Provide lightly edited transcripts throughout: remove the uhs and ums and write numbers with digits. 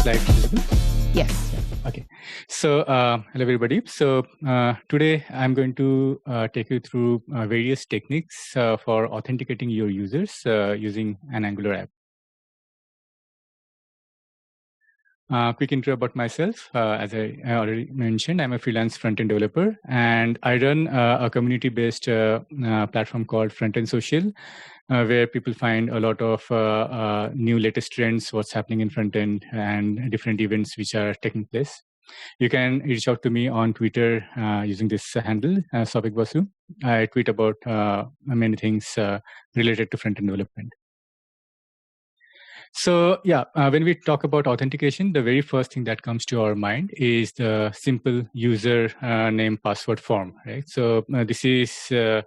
slide visible? Yes. Okay. So hello, everybody. So today I'm going to take you through various techniques for authenticating your users using an Angular app. Quick intro about myself. As I already mentioned, I'm a freelance front-end developer, and I run a community-based platform called Front-End Social, where people find a lot of new latest trends, what's happening in front-end, and different events which are taking place. You can reach out to me on Twitter using this handle, Souvik Basu. I tweet about many things related to front-end development. So yeah, when we talk about authentication, the very first thing that comes to our mind is the simple user name password form, right? So this is the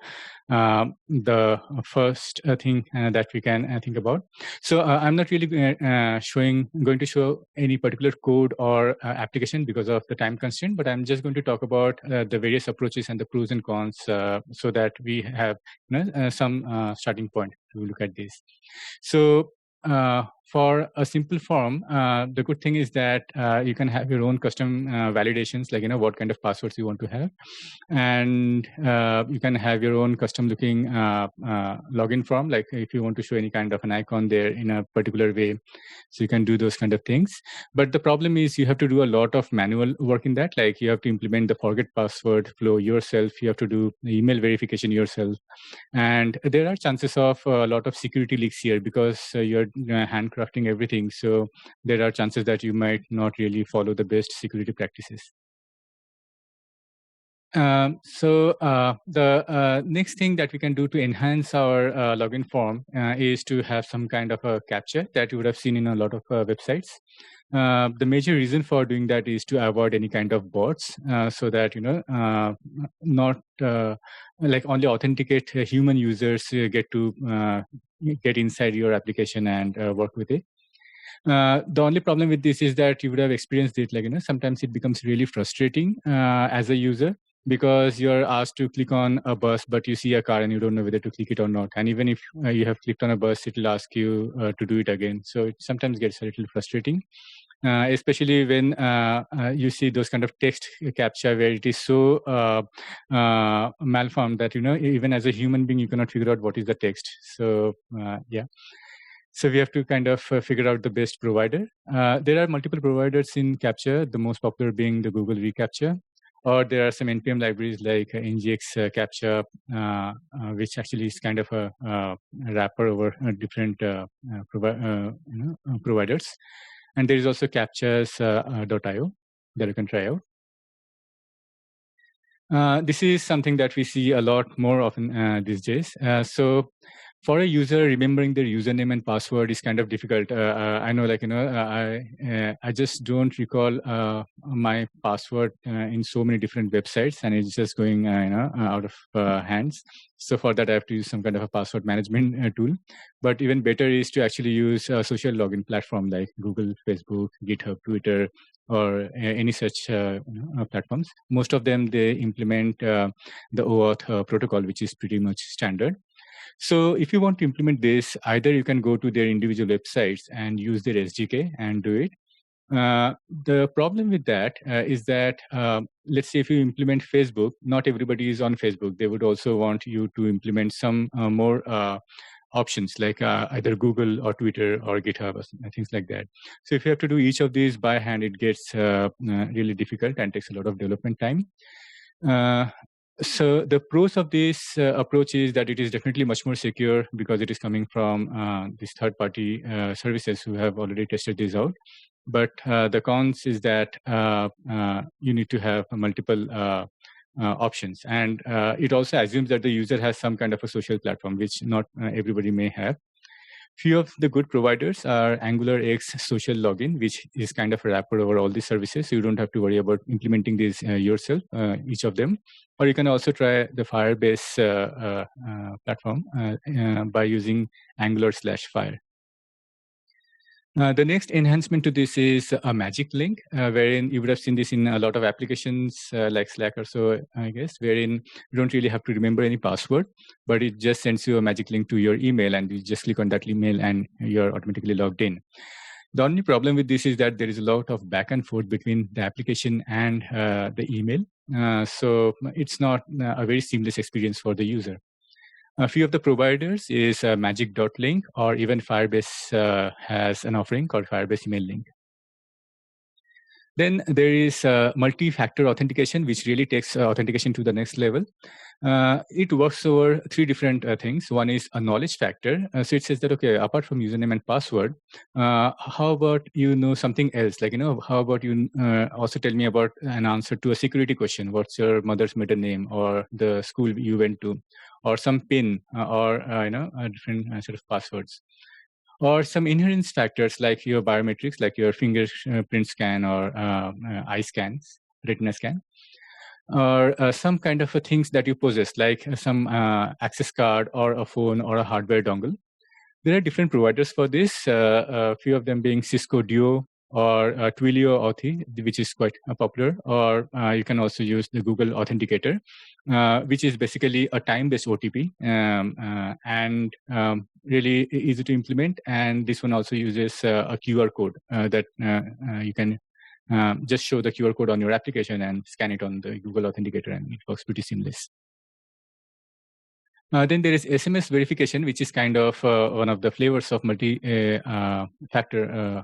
first thing that we can think about. So I'm not really going to show any particular code or application because of the time constraint, but I'm just going to talk about the various approaches and the pros and cons so that we have some starting point to look at this. So for a simple form, the good thing is that you can have your own custom validations, like what kind of passwords you want to have, and you can have your own custom looking login form, like if you want to show any kind of an icon there in a particular way, so you can do those kind of things. But the problem is you have to do a lot of manual work in that, like you have to implement the forget password flow yourself, you have to do the email verification yourself, and there are chances of a lot of security leaks here because you're handcrafting everything. So there are chances that you might not really follow the best security practices. The next thing that we can do to enhance our login form is to have some kind of a captcha that you would have seen in a lot of websites. The major reason for doing that is to avoid any kind of bots, so that not like only authenticate human users get to get inside your application and work with it. The only problem with this is that you would have experienced it, like sometimes it becomes really frustrating as a user, because you're asked to click on a bus, but you see a car and you don't know whether to click it or not. And even if you have clicked on a bus, it will ask you to do it again. So it sometimes gets a little frustrating, especially when you see those kind of text captcha where it is so malformed that, even as a human being, you cannot figure out what is the text. So yeah. So we have to kind of figure out the best provider. There are multiple providers in CAPTCHA, the most popular being the Google reCAPTCHA, or there are some NPM libraries like NGX CAPTCHA, which actually is kind of a wrapper over different providers. And there is also CAPTCHAs.io that you can try out. This is something that we see a lot more often these days. So for a user, remembering their username and password is kind of difficult. I know, I just don't recall my password in so many different websites, and it's just going out of hands. So for that, I have to use some kind of a password management tool. But even better is to actually use a social login platform like Google, Facebook, GitHub, Twitter, or any such platforms. Most of them, they implement the OAuth protocol, which is pretty much standard. So if you want to implement this, either you can go to their individual websites and use their SDK and do it. The problem with that is that, let's say if you implement Facebook, not everybody is on Facebook. They would also want you to implement some more options like either Google or Twitter or GitHub or things like that. So if you have to do each of these by hand, it gets really difficult and takes a lot of development time. So the pros of this approach is that it is definitely much more secure because it is coming from these third-party services who have already tested this out. But the cons is that you need to have multiple options, and it also assumes that the user has some kind of a social platform, which not everybody may have. Few of the good providers are AngularX Social Login, which is kind of a wrapper over all these services. So you don't have to worry about implementing these yourself, each of them. Or you can also try the Firebase platform by using Angular/Fire. The next enhancement to this is a magic link, wherein you would have seen this in a lot of applications like Slack or so, I guess, wherein you don't really have to remember any password, but it just sends you a magic link to your email, and you just click on that email and you're automatically logged in. The only problem with this is that there is a lot of back and forth between the application and the email. So it's not a very seamless experience for the user. A few of the providers is Magic.link, or even Firebase has an offering called Firebase Email Link. Then there is multi-factor authentication, which really takes authentication to the next level. It works over three different things. One is a knowledge factor. So it says that, okay, apart from username and password, how about you know something else? Like, how about you also tell me about an answer to a security question? What's your mother's maiden name, or the school you went to, or some PIN, or a different set of passwords. Or some inherence factors like your biometrics, like your fingerprint scan or eye scans, retina scan, or some kind of things that you possess, like some access card or a phone or a hardware dongle. There are different providers for this, a few of them being Cisco Duo or Twilio Authy, which is quite popular, or you can also use the Google Authenticator, which is basically a time-based OTP and really easy to implement. And this one also uses a QR code that you can just show the QR code on your application and scan it on the Google Authenticator, and it works pretty seamless. Then there is SMS verification, which is kind of one of the flavors of multi-factor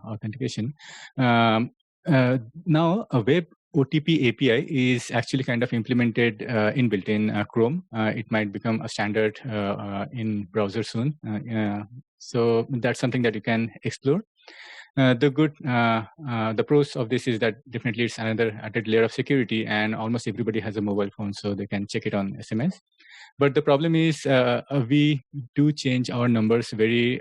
authentication. Now, a web OTP API is actually kind of implemented inbuilt in Chrome. It might become a standard in browser soon. So that's something that you can explore. The pros of this is that definitely it's another added layer of security, and almost everybody has a mobile phone, so they can check it on SMS. But the problem is we do change our numbers very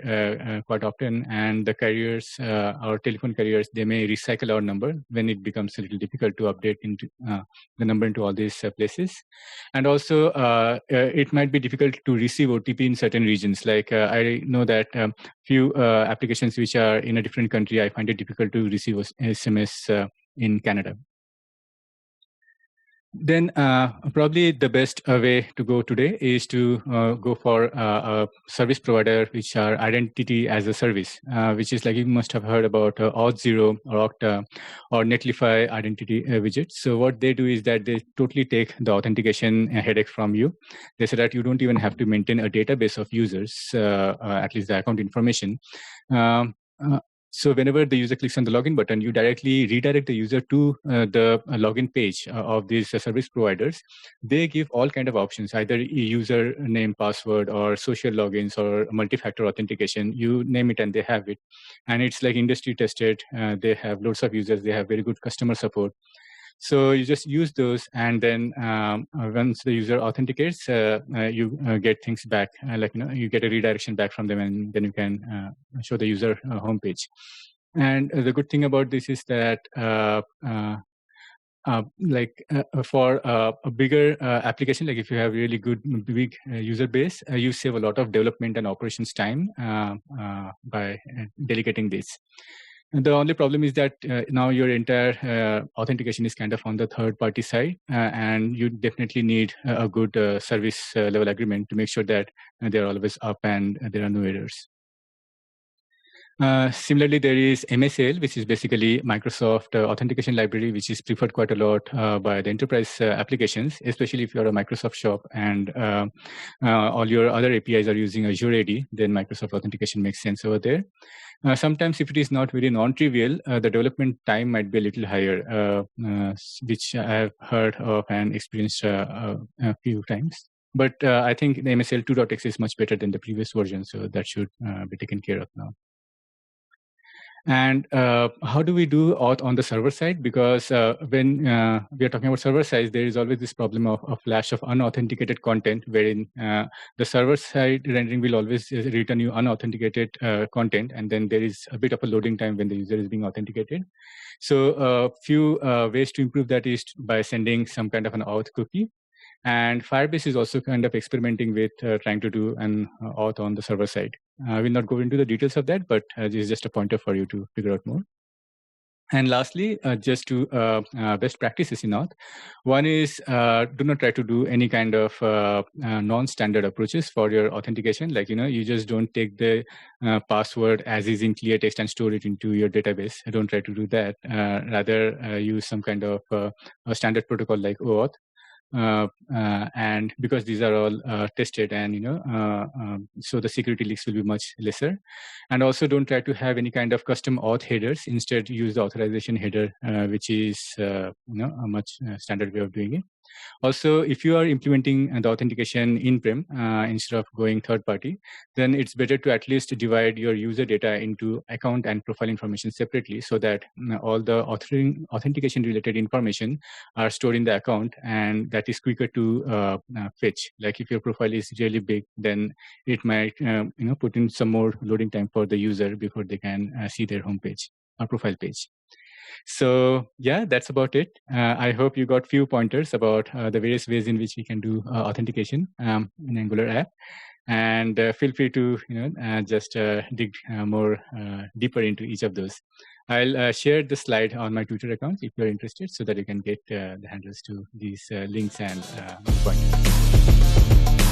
quite often, and the carriers, our telephone carriers, they may recycle our number when it becomes a little difficult to update into the number into all these places. And also, it might be difficult to receive OTP in certain regions. Like I know that few applications which are in a different country, I find it difficult to receive SMS in Canada. Then probably the best way to go today is to go for a service provider which are identity as a service, which is like you must have heard about Auth0 or Okta or Netlify identity widgets. So what they do is that they totally take the authentication headache from you. They say that you don't even have to maintain a database of users, at least the account information. So whenever the user clicks on the login button, you directly redirect the user to the login page of these service providers. They give all kind of options, either username, password, or social logins, or multi-factor authentication. You name it and they have it. And it's like industry tested. They have loads of users. They have very good customer support. So you just use those, and then once the user authenticates, you get things back, you get a redirection back from them, and then you can show the user homepage. And the good thing about this is that for a bigger application, like if you have really good big user base, you save a lot of development and operations time by delegating this. And the only problem is that now your entire authentication is kind of on the third-party side, and you definitely need a good service level agreement to make sure that they're always up and there are no errors. Similarly, there is MSAL, which is basically Microsoft authentication library, which is preferred quite a lot by the enterprise applications, especially if you're a Microsoft shop and all your other APIs are using Azure AD, then Microsoft authentication makes sense over there. Sometimes if it is not very non-trivial, the development time might be a little higher, which I have heard of and experienced a few times. But I think the MSAL 2.x is much better than the previous version, so that should be taken care of now. And how do we do auth on the server side? Because when we are talking about server side, there is always this problem of a flash of unauthenticated content, wherein the server side rendering will always return you unauthenticated content, and then there is a bit of a loading time when the user is being authenticated. So a few ways to improve that is by sending some kind of an auth cookie. And Firebase is also kind of experimenting with trying to do an auth on the server side. I will not go into the details of that, but this is just a pointer for you to figure out more. And lastly, just to best practices in Auth. One is do not try to do any kind of non-standard approaches for your authentication. Like, you just don't take the password as is in clear text and store it into your database. Don't try to do that. Rather, use some kind of a standard protocol like OAuth. And because these are all tested, and so the security leaks will be much lesser. And also don't try to have any kind of custom auth headers. Instead, use the authorization header, which is a much standard way of doing it. Also, if you are implementing the authentication in-prem instead of going third-party, then it's better to at least divide your user data into account and profile information separately, so that all the authentication-related information are stored in the account, and that is quicker to fetch. Like if your profile is really big, then it might put in some more loading time for the user before they can see their homepage or profile page. So yeah, that's about it. I hope you got few pointers about the various ways in which we can do authentication in Angular app. And feel free to just dig more deeper into each of those. I'll share the slide on my Twitter account if you're interested, so that you can get the handles to these links and pointers.